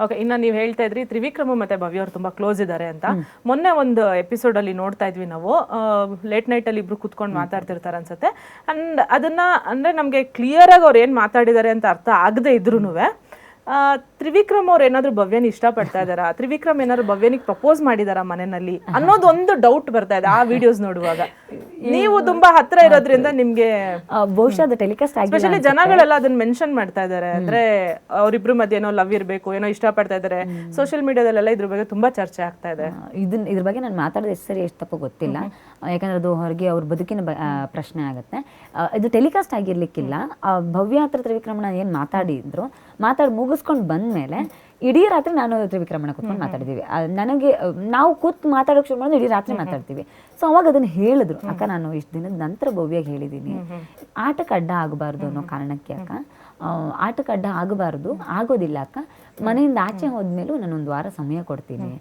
Okay, ಇನ್ನು ನೀವು ಹೇಳ್ತಾ ಇದ್ರಿ ತ್ರಿವಿಕ್ರಮ ಮತ್ತೆ ಭವ್ಯ ಅವ್ರು ತುಂಬಾ ಕ್ಲೋಸ್ ಇದ್ದಾರೆ ಅಂತ. ಮೊನ್ನೆ ಒಂದು ಎಪಿಸೋಡ್ ಅಲ್ಲಿ ನೋಡ್ತಾ ಇದ್ವಿ ನಾವು, ಲೇಟ್ ನೈಟ್ ಅಲ್ಲಿ ಇಬ್ರು ಕುತ್ಕೊಂಡು ಮಾತಾಡ್ತಿರ್ತಾರೆ ಅನ್ಸುತ್ತೆ. ಅಂಡ್ ಅದನ್ನ ಅಂದ್ರೆ ನಮ್ಗೆ ಕ್ಲಿಯರ್ ಆಗಿ ಅವ್ರು ಏನ್ ಮಾತಾಡಿದ್ದಾರೆ ಅಂತ ಅರ್ಥ ಆಗದೆ ಇದ್ರೂನುವೆ ತ್ರಿವಿಕ್ರಮ್ ಅವ್ರು ಏನಾದ್ರು ಭವ್ಯನ ಇಷ್ಟಪಡ್ತಾ ಇದಾರಾ, ತ್ರಿವಿಕ್ರಮ್ ಏನಾದ್ರು ಭವ್ಯನಿಗೆ ಪ್ರಪೋಸ್ ಮಾಡಿದಾರಾ ಮನೆಯಲ್ಲಿ ಅನ್ನೋದೊಂದು ಡೌಟ್ ಬರ್ತಾ ಇದೆ ಆ ವಿಡಿಯೋಸ್ ನೋಡುವಾಗ. ನೀವು ತುಂಬಾ ಹತ್ರ ಇರೋದ್ರಿಂದ ನಿಮ್ಗೆ ಬಹುಶಃ ಅದು ಟೆಲಿಕಾಸ್ಟ್ ಆಗಿ ಸ್ಪೆಷಲಿ ಜನಗಳೆಲ್ಲ ಅದನ್ನ ಮೆನ್ಷನ್ ಮಾಡ್ತಾ ಇದಾರೆ. ಅಂದ್ರೆ ಅವ್ರಿಬ್ರು ಮಧ್ಯೆ ಏನೋ ಲವ್ ಇರ್ಬೇಕು, ಏನೋ ಇಷ್ಟಪಡ್ತಾ ಇದಾರೆ. ಸೋಷಿಯಲ್ ಮೀಡಿಯಾದಲ್ಲೆಲ್ಲ ಇದ್ರ ಬಗ್ಗೆ ತುಂಬಾ ಚರ್ಚೆ ಆಗ್ತಾ ಇದೆ. ಇದ್ರ ಬಗ್ಗೆ ನಾನು ಮಾತಾಡೋದು ಎಷ್ಟು ಸರಿ ಎಷ್ಟು ತಪ್ಪು ಗೊತ್ತಿಲ್ಲ, ಯಾಕಂದ್ರೆ ಅದು ಹೊರಗೆ ಅವ್ರ ಬದುಕಿನ ಪ್ರಶ್ನೆ ಆಗುತ್ತೆ. ಇದು ಟೆಲಿಕಾಸ್ಟ್ ಆಗಿರ್ಲಿಕ್ಕಿಲ್ಲ. ಭವ್ಯ ಹತ್ರ ತ್ರಿವಿಕ್ರಮಣ ಏನು ಮಾತಾಡಿ ಮುಗಿಸ್ಕೊಂಡು ಬಂದ್ಮೇಲೆ ಇಡೀ ರಾತ್ರಿ ನಾನು ತ್ರಿವಿಕ್ರಮಣ ಕೂತ್ಕೊಂಡು ಮಾತಾಡಿದೀವಿ. ನನಗೆ ನಾವು ಕೂತ್ ಮಾತಾಡೋಕೆ ಶುರು ಮಾಡಿದ್ರೆ ಇಡೀ ರಾತ್ರಿ ಮಾತಾಡ್ತೀವಿ. ಸೊ ಅವಾಗ ಅದನ್ನ ಹೇಳಿದ್ರು, ಅಕ್ಕ ನಾನು ಇಷ್ಟು ದಿನದ ನಂತರ ಭವ್ಯಾಗಿ ಹೇಳಿದ್ದೀನಿ, ಆಟಕ್ಕೆ ಅಡ್ಡ ಆಗಬಾರ್ದು ಅನ್ನೋ ಕಾರಣಕ್ಕೆ ಅಕ್ಕ, ಆಟಕ್ಕೆ ಅಡ್ಡ ಆಗಬಾರ್ದು, ಆಗೋದಿಲ್ಲ ಅಕ್ಕ, ಮನೆಯಿಂದ ಆಚೆ ಹೋದ್ಮೇಲೂ ನಾನು ಒಂದು ವಾರ ಸಮಯ ಕೊಡ್ತೀನಿ,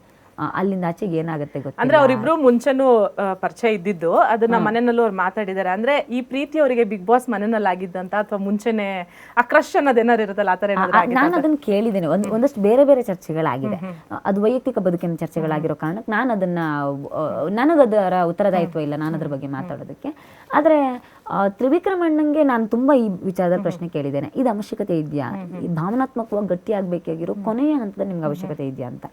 ಅಲ್ಲಿಂದ ಆಚೆಗೆ ಏನಾಗುತ್ತೆ ಗೊತ್ತಿಲ್ಲ. ಅಂದ್ರೆ ಅವ್ರಿಬ್ರು ಮುಂಚೆನೂ ಪರಿಚಯ ಇದ್ದಿದ್ದು, ಅದನ್ನ ಮನೆಯಲ್ಲೂ ಅವ್ರು ಮಾತಾಡಿದ್ದಾರೆ. ಅಂದ್ರೆ ಈ ಪ್ರೀತಿ ಅವರಿಗೆ ಬಿಗ್ ಬಾಸ್ ಮನೆಯಲ್ಲಿ ಆಗಿದ್ದಂತ ಅಥವಾ ಮುಂಚೆನೆ ಆ ಕ್ರಶ್ ಅನ್ನೋದು ಏನಾರು ಇರುತ್ತಲ್ಲ ಆ ತರ ನಾನು ಅದನ್ನ ಕೇಳಿದ್ದೇನೆ. ಒಂದಷ್ಟು ಬೇರೆ ಬೇರೆ ಚರ್ಚೆಗಳಾಗಿದೆ, ಅದು ವೈಯಕ್ತಿಕ ಬದುಕಿನ ಚರ್ಚೆಗಳಾಗಿರೋ ಕಾರಣಕ್ಕೆ ನಾನು ಅದನ್ನ ನನಗದರ ಉತ್ತರದಾಯಿತ್ವ ಇಲ್ಲ ನಾನು ಅದ್ರ ಬಗ್ಗೆ ಮಾತಾಡೋದಕ್ಕೆ. ಆದ್ರೆ ತ್ರಿವಿಕ್ರಮಣ್ಣಂಗೆ ನಾನು ತುಂಬಾ ಈ ವಿಚಾರದ ಪ್ರಶ್ನೆ ಕೇಳಿದ್ದೇನೆ, ಇದು ಅವಶ್ಯಕತೆ ಇದೆಯಾ, ಈ ಭಾವನಾತ್ಮಕವಾಗಿ ಗಟ್ಟಿಯಾಗಬೇಕಾಗಿರೋ ಕೊನೆಯ ಹಂತದಲ್ಲಿ ನಿಮ್ಗೆ ಅವಶ್ಯಕತೆ ಇದೆಯಾ ಅಂತ.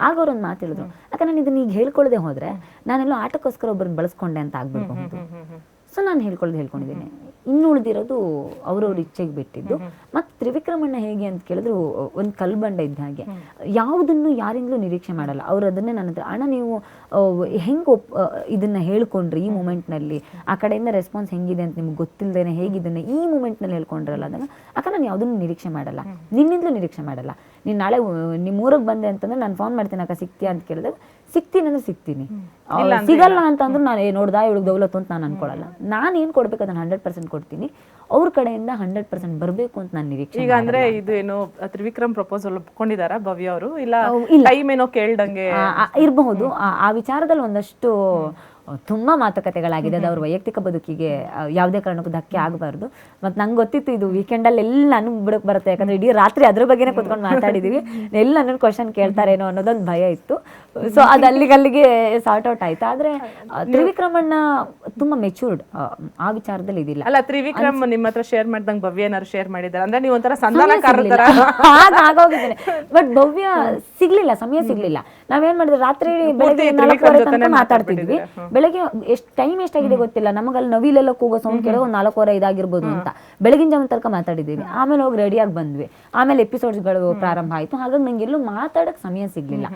ಆಗ ಅವ್ರೊಂದು ಮಾತು ಹೇಳಿದ್ರು, ಯಾಕಂದ್ರೆ ನಾನು ಇದನ್ನ ಈಗ ಹೇಳ್ಕೊಳ್ಳದೆ ಹೋದ್ರೆ ನಾನೆಲ್ಲೋ ಆಟಕ್ಕೋಸ್ಕರ ಒಬ್ಬರನ್ನ ಬಳಸ್ಕೊಂಡೆ ಅಂತ ಆಗ್ಬಿಡ್ಬಹುದು. ಸೊ ನಾನು ಹೇಳ್ಕೊಂಡಿದ್ದೀನಿ. ಇನ್ನು ಉಳಿದಿರೋದು ಅವ್ರವ್ರ ಇಚ್ಛೆಗೆ ಬಿಟ್ಟಿದ್ದು. ಮತ್ತು ತ್ರಿವಿಕ್ರಮಣ್ಣ ಹೇಗೆ ಅಂತ ಕೇಳಿದ್ರು, ಒಂದು ಕಲ್ಬಂಡ ಇದ್ದ ಹಾಗೆ, ಯಾವುದನ್ನು ಯಾರಿಂದಲೂ ನಿರೀಕ್ಷೆ ಮಾಡಲ್ಲ. ಅವ್ರು ಅದನ್ನೇ ನನ್ನ ಹತ್ರ, ಅಣ್ಣ ನೀವು ಹೆಂಗೆ ಇದನ್ನ ಹೇಳ್ಕೊಂಡ್ರಿ ಈ ಮೂಮೆಂಟ್ನಲ್ಲಿ, ಆ ಕಡೆಯಿಂದ ರೆಸ್ಪಾನ್ಸ್ ಹೆಂಗಿದೆ ಅಂತ ನಿಮ್ಗೆ ಗೊತ್ತಿಲ್ಲದೇನೆ ಹೇಗಿದ್ದನ್ನು ಈ ಮೂಮೆಂಟ್ನಲ್ಲಿ ಹೇಳ್ಕೊಂಡ್ರಲ್ಲ ಅಂದಾಗ, ಅಕ್ಕ ನಾನು ಯಾವುದನ್ನು ನಿರೀಕ್ಷೆ ಮಾಡಲ್ಲ, ನಿನ್ನಿಂದಲೂ ನಿರೀಕ್ಷೆ ಮಾಡಲ್ಲ. ನೀನು ನಾಳೆ ನಿಮ್ಮ ಊರಿಗೆ ಬಂದೆ ಅಂತಂದ್ರೆ ನಾನು ಫೋನ್ ಮಾಡ್ತೀನಿ ಅಕ್ಕ ಸಿಗ್ತೀಯಾ ಅಂತ ಕೇಳಿದಾಗ, ಸಿಗ್ತೀನಿ ಅಂದ್ರೆ ಸಿಗ್ತೀನಿ, ಸಿಗಲ್ಲ ಅಂತಂದ್ರೆ ನಾನು ನೋಡ್ದಾ ಇವಳಿಗೆ ದೌಲತ್ತು ಅಂತ ನಾನು ಅನ್ಕೊಳ್ಳಲ್ಲ. ನಾನು ಏನು ಕೊಡ್ಬೇಕು ಅದನ್ನ 100% ಕೊಡ್ತೀನಿ, ಅವ್ರ ಕಡೆಯಿಂದ 100% ಬರಬೇಕು ಅಂತ ನಾನು ನಿರೀಕ್ಷೆ. ಈಗ ಅಂದ್ರೆ ಇದು ಏನು ತ್ರಿವಿಕ್ರಮ್ ಪ್ರಪೋಸಲ್ ಒಪ್ಕೊಂಡಿದಾರಾ ಭವ್ಯ ಅವರು, ಇಲ್ಲ ಟೈಮ್ ಏನೋ ಕೇಳ್ದಂಗೆ ಇರಬಹುದು. ಆ ವಿಚಾರದಲ್ಲಿ ಒಂದಷ್ಟು ತುಂಬಾ ಮಾತುಕತೆಗಳಾಗಿದೆ. ಅದು ಅವ್ರ ವೈಯಕ್ತಿಕ ಬದುಕಿಗೆ ಯಾವುದೇ ಕಾರಣಕ್ಕೂ ಧಕ್ಕೆ ಆಗಬಾರ್ದು. ಮತ್ತು ನಂಗೆ ಗೊತ್ತಿತ್ತು ಇದು ವೀಕೆಂಡಲ್ಲಿ ಎಲ್ಲ ನನಗೆ ಬಿಡಕ್ಕೆ ಬರುತ್ತೆ, ಯಾಕಂದ್ರೆ ಇಡೀ ರಾತ್ರಿ ಅದ್ರ ಬಗ್ಗೆನೇ ಕೂತ್ಕೊಂಡು ಮಾತಾಡಿದೀವಿ, ಎಲ್ಲ ನನ್ನ ಕ್ವಶನ್ ಕೇಳ್ತಾರೇನೋ ಅನ್ನೋದೊಂದು ಭಯ ಇತ್ತು. ಸೊ ಅದು ಅಲ್ಲಿಗೆ ಸಾರ್ಟ್ ಔಟ್ ಆಯ್ತು. ಆದ್ರೆ ತ್ರಿವಿಕ್ರಮಣ್ಣ ತುಂಬಾ ಮೆಚೂರ್ಡ್ ಆ ವಿಚಾರದಲ್ಲಿ ಇದಿಲ್ಲ. ಅಲ್ಲ, ತ್ರಿವಿಕ್ರಮ್ ನಿಮ್ಮ ಹತ್ರ ಶೇರ್ ಮಾಡ್ದಂಗೆ ಭವ್ಯ ಏನಾದ್ರು ಶೇರ್ ಮಾಡಿದಾರೆ ಅಂದ್ರೆ ನೀವು ಒಂಥರ ಸಂಧಾನಕಾರರ ಆಗೋಗಿದ್ದೇನೆ. ಬಟ್ ಭವ್ಯ ಸಿಗ್ಲಿಲ್ಲ, ಸಮಯ ಸಿಗ್ಲಿಲ್ಲ. ನಾವೇನ್ ಮಾಡಿದ್ವಿ, ರಾತ್ರಿ ಬೆಳಗ್ಗೆ 4:30 ತನಕ ಮಾತಾಡ್ತಿದ್ವಿ. ಬೆಳಗ್ಗೆ ಟೈಮ್ ಎಷ್ಟಾಗಿದೆ ಗೊತ್ತಿಲ್ಲ, ನಮಗಲ್ಲಿ ನವಿಲೆಲ್ಲ ಕೂಗೋ ಸೌಂಡ್ ಕೇಳೋ 4:15 ಇದಾಗಿರ್ಬೋದು ಅಂತ ಬೆಳಗಿನ ಜಾವ ತನಕ ಮಾತಾಡಿದ್ದೀವಿ. ಆಮೇಲೆ ಹೋಗಿ ರೆಡಿಯಾಗಿ ಬಂದ್ವಿ, ಆಮೇಲೆ ಎಪಿಸೋಡ್ಸ್ಗಳು ಪ್ರಾರಂಭ ಆಯ್ತು. ಹಾಗಾಗಿ ನಂಗೆ ಎಲ್ಲೂ ಮಾತಾಡಕ್ ಸಮಯ ಸಿಗ್ಲಿಲ್ಲ.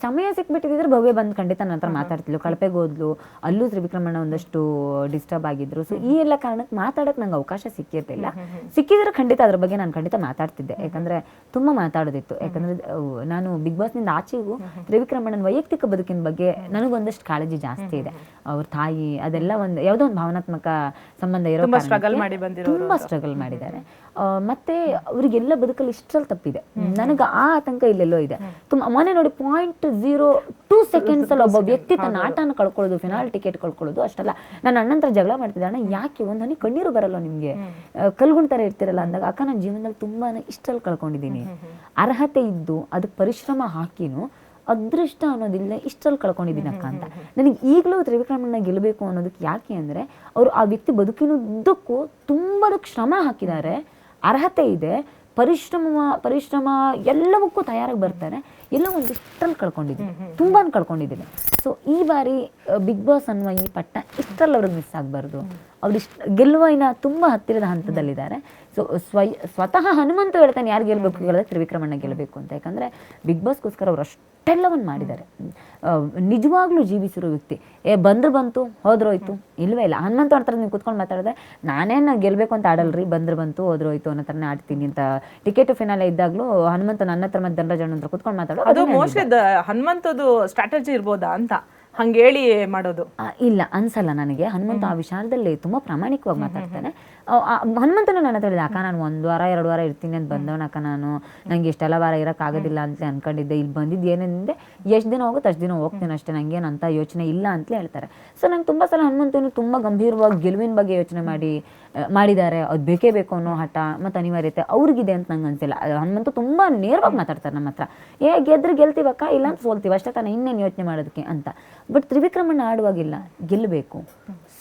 ಸಮಯ ಸಿಕ್ಬಿಟ್ಟಿದ್ರೆ ಭವ್ಯ ಬಂದು ಖಂಡಿತ ನನ್ನ ಹತ್ರ ಮಾತಾಡ್ತಿದ್ಲು. ಕಳಪೆಗೆ ಹೋದ್ಲು, ಅಲ್ಲೂ ತ್ರಿವಿಕ್ರಮಣ್ಣ ಒಂದಷ್ಟು ಡಿಸ್ಟರ್ಬ್ ಆಗಿದ್ರು. ಸೊ ಈ ಎಲ್ಲ ಕಾರಣಕ್ಕೆ ಮಾತಾಡಕ್ ನಂಗೆ ಅವಕಾಶ ಸಿಕ್ಕಿರ್ಲಿಲ್ಲ. ಸಿಕ್ಕಿದ್ರೆ ಖಂಡಿತ ಅದ್ರ ಬಗ್ಗೆ ನಾನು ಖಂಡಿತ ಮಾತಾಡ್ತಿದ್ದೆ, ಯಾಕಂದ್ರೆ ತುಂಬಾ ಮಾತಾಡೋದಿತ್ತು. ಯಾಕಂದ್ರೆ ನಾನು ಬಿಗ್ ಬಾಸ್ ನಿಂದ ಆಚೆಗೂ ತ್ರಿವಿಕ್ರಮಣ್ಣನ ವೈಯಕ್ತಿಕ ಬದುಕಿನ ಬಗ್ಗೆ ನನಗೊಂದಷ್ಟು ಕಾಳಜಿ ಜಾಸ್ತಿ ಇದೆ. ಅವ್ರ ತಾಯಿ ಅದೆಲ್ಲ ಒಂದು ಯಾವುದೋ ಒಂದು ಭಾವನಾತ್ಮಕ ಸಂಬಂಧ ಇರೋ ತುಂಬಾ ಸ್ಟ್ರಗಲ್ ಮಾಡಿದ್ದಾರೆ. ಮತ್ತೆ ಅವರಿಗೆಲ್ಲ ಬದುಕಲ್ಲಿ ಇಷ್ಟರಲ್ಲಿ ತಪ್ಪಿದೆ. ನನಗೆ ಆ ಆತಂಕ ಇಲ್ಲೆಲ್ಲೋ ಇದೆ. ಮೊನ್ನೆ ನೋಡಿ 0.02 ಸೆಕೆಂಡ್ಸ್ ಅಲ್ಲಿ ಒಬ್ಬ ವ್ಯಕ್ತಿ ತನ್ನ ಆಟನ ಕಳ್ಕೊಳ್ಳೋದು, ಫಿನಾಲ್ ಟಿಕೆಟ್ ಕಳ್ಕೊಳ್ಳೋದು ಅಷ್ಟಲ್ಲ. ನನ್ನ ಅಣ್ಣಂತರ ಜಗಳ ಮಾಡ್ತಿದ್ದೆ, ಅಣ್ಣ ಯಾಕೆ ಒಂದು ಹನಿ ಕಣ್ಣೀರು ಬರಲ್ಲ ನಿಮ್ಗೆ, ಕಲ್ಗುಣ್ತಾರೆ ಇರ್ತಿರಲ್ಲ ಅಂದಾಗ, ಅಕ್ಕ ನನ್ನ ಜೀವನದಲ್ಲಿ ತುಂಬಾನೇ ಇಷ್ಟರಲ್ಲಿ ಕಳ್ಕೊಂಡಿದ್ದೀನಿ. ಅರ್ಹತೆ ಇದ್ದು ಅದಕ್ಕೆ ಪರಿಶ್ರಮ ಹಾಕಿನೂ ಅದೃಷ್ಟ ಅನ್ನೋದಿಲ್ಲ, ಇಷ್ಟರಲ್ಲಿ ಕಳ್ಕೊಂಡಿದ್ದೀನಿ ಅಕ್ಕ ಅಂತ. ನನಗೆ ಈಗಲೂ ತ್ರಿವಿಕ್ರಮಣ್ಣ ಗೆಲ್ಲಬೇಕು ಅನ್ನೋದಕ್ಕೆ ಯಾಕೆ ಅಂದರೆ, ಅವರು ಆ ವ್ಯಕ್ತಿ ಬದುಕಿನುದ್ದಕ್ಕೂ ತುಂಬ ಶ್ರಮ ಹಾಕಿದ್ದಾರೆ, ಅರ್ಹತೆ ಇದೆ, ಪರಿಶ್ರಮ ಎಲ್ಲವಕ್ಕೂ ತಯಾರಾಗಿ ಬರ್ತಾರೆ. ಎಲ್ಲ ಒಂದಿಷ್ಟರಲ್ಲಿ ಕಳ್ಕೊಂಡಿದ್ದೀನಿ, ತುಂಬಾ ಕಳ್ಕೊಂಡಿದ್ದೀನಿ. ಸೊ ಈ ಬಾರಿ ಬಿಗ್ ಬಾಸ್ ಅನ್ನುವ ಈ ಪಟ್ಟ ಇಷ್ಟರಲ್ಲಿ ಅವ್ರಿಗೆ ಮಿಸ್ ಆಗಬಾರ್ದು. ಅವ್ರಿಷ್ಟು ಗೆಲ್ಲುವಿನ ತುಂಬ ಹತ್ತಿರದ ಹಂತದಲ್ಲಿದ್ದಾರೆ. ಸೊ ಸ್ವತಃ ಹನುಮಂತ ಹೇಳ್ತಾನೆ ಯಾರು ಗೆಲ್ಲಬೇಕು ಹೇಳಿದ್ರೆ ತ್ರಿವಿಕ್ರಮಣ್ಣ ಗೆಲ್ಲಬೇಕು ಅಂತ. ಯಾಕಂದರೆ ಬಿಗ್ ಬಾಸ್ಗೋಸ್ಕರ ಅವ್ರು ಅಷ್ಟೆಲ್ಲವನ್ನು ಮಾಡಿದ್ದಾರೆ. ನಿಜವಾಗ್ಲೂ ಜೀವಿಸಿರೋ ವ್ಯಕ್ತಿ. ಬಂದ್ರೆ ಬಂತು, ಹೋದ್ರೋಯ್ತು, ಇಲ್ವೇ ಇಲ್ಲ. ಹನುಮಂತ ಅಂತಾರೆ ನೀವು ಕುತ್ಕೊಂಡು ಮಾತಾಡಿದ್ರೆ, ನಾನೇನು ಗೆಲ್ಲಬೇಕು ಅಂತ ಆಡಲ್ರಿ, ಬಂದ್ರೆ ಬಂತು ಹೋದ್ರೋಯ್ತು ಅನ್ನೋ ಥರನೇ ಆಡ್ತೀನಿ ಅಂತ. ಟಿಕೆಟ್ ಫಿನಾಲೆ ಇದ್ದಾಗಲೂ ಹನುಮಂತ ನನ್ನ ಹತ್ರ ಮತ್ತು ಧನರಾಜಣ್ಣ ಹತ್ರ ಕುತ್ಕೊಂಡು ಮಾತಾಡೋ, ಅದು ಮೋಸ್ಟ್ಲಿ ಹನುಮಂತದ್ದು ಸ್ಟ್ರಾಟಜಿ ಇರ್ಬೋದಾ ಅಂತ ಹಂಗೇಳಿ ಮಾಡೋದು. ಇಲ್ಲ ಅನ್ಸಲ್ಲ ನನಗೆ. ಹನುಮಂತ ಆ ವಿಚಾರದಲ್ಲಿ ತುಂಬಾ ಪ್ರಾಮಾಣಿಕವಾಗಿ ಮಾತಾಡ್ತಾನೆ. ಹನುಮಂತನು ನನ್ನ ಹತ್ರ ಹೇಳಿದ, ಅಕ್ಕ ನಾನು 1 ವಾರ 2 ವಾರ ಇರ್ತೀನಿ ಅಂತ ಬಂದವನಕ್ಕ, ನಾನು ನಂಗೆ ಇಷ್ಟೆಲ್ಲ ವಾರ ಇರೋಕ್ಕಾಗೋದಿಲ್ಲ ಅಂತ ಅನ್ಕೊಂಡಿದ್ದೆ, ಇಲ್ಲಿ ಬಂದಿದ್ದು ಏನಂದ್ರೆ ಎಷ್ಟು ದಿನ ಹೋಗುತ್ತೆ ಅಷ್ಟು ದಿನ ಹೋಗ್ತೀನಿ ಅಷ್ಟೇ, ನಂಗೇನಂತ ಯೋಚನೆ ಇಲ್ಲ ಅಂತಲೇ ಹೇಳ್ತಾರೆ. ಸೊ ನಂಗೆ ತುಂಬ ಸಲ ಹನುಮಂತನು ತುಂಬ ಗಂಭೀರವಾಗಿ ಗೆಲುವಿನ ಬಗ್ಗೆ ಯೋಚನೆ ಮಾಡಿದ್ದಾರೆ. ಅದು ಬೇಕೇ ಬೇಕು ಅನ್ನೋ ಹಠ ಮತ್ತು ಅನಿವಾರ್ಯತೆ ಅವ್ರಿಗಿದೆ ಅಂತ ನಂಗೆ ಅನ್ಸಿಲ್ಲ. ಹನುಮಂತ ತುಂಬ ನೇರವಾಗಿ ಮಾತಾಡ್ತಾರೆ ನಮ್ಮ ಹತ್ರ, ಗೆದ್ರೆ ಗೆಲ್ತೀವಕ್ಕ, ಇಲ್ಲ ಅಂತ ಸೋಲ್ತೀವಿ ಅಷ್ಟೇ ತಾನೇ, ಇನ್ನೇನು ಯೋಚನೆ ಮಾಡೋದಕ್ಕೆ ಅಂತ. ಬಟ್ ತ್ರಿವಿಕ್ರಮಣ್ಣ ಆಡುವಾಗಿಲ್ಲ, ಗೆಲ್ಲಬೇಕು,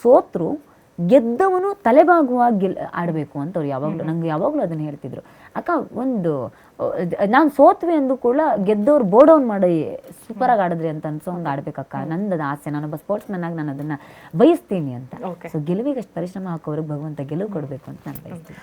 ಸೋತ್ರು ಗೆದ್ದವನು ತಲೆಬಾಗುವಾಗಿ ಆಡಬೇಕು ಅಂತ ಅವ್ರು ಯಾವಾಗಲೂ ನಂಗೆ ಯಾವಾಗಲೂ ಅದನ್ನು ಹೇಳ್ತಿದ್ರು. ಅಕ್ಕ ಒಂದು ನಾನು ಸೋತ್ವಿ ಅಂದು ಕೂಡ ಗೆದ್ದವ್ರು ಬೋರ್ಡೌನ್ ಮಾಡಿ ಸೂಪರಾಗಿ ಆಡಿದ್ರಿ ಅಂತ ಅನ್ಸೋ ಹಂಗೆ ಆಡ್ಬೇಕಕ್ಕ, ನಂದು ಆಸೆ, ನಾನೊಬ್ಬ ಸ್ಪೋರ್ಟ್ಸ್ ಮ್ಯಾನ್ ಆಗಿ ನಾನು ಅದನ್ನು ಬಯಸ್ತೀನಿ ಅಂತ. ಸೊ ಗೆಲುವಿಗೆ ಅಷ್ಟು ಪರಿಶ್ರಮ ಹಾಕೋರಿಗೆ ಭಗವಂತ ಗೆಲುವು ಕೊಡಬೇಕು ಅಂತ ನಾನು ಬಯಸ್ತೀನಿ.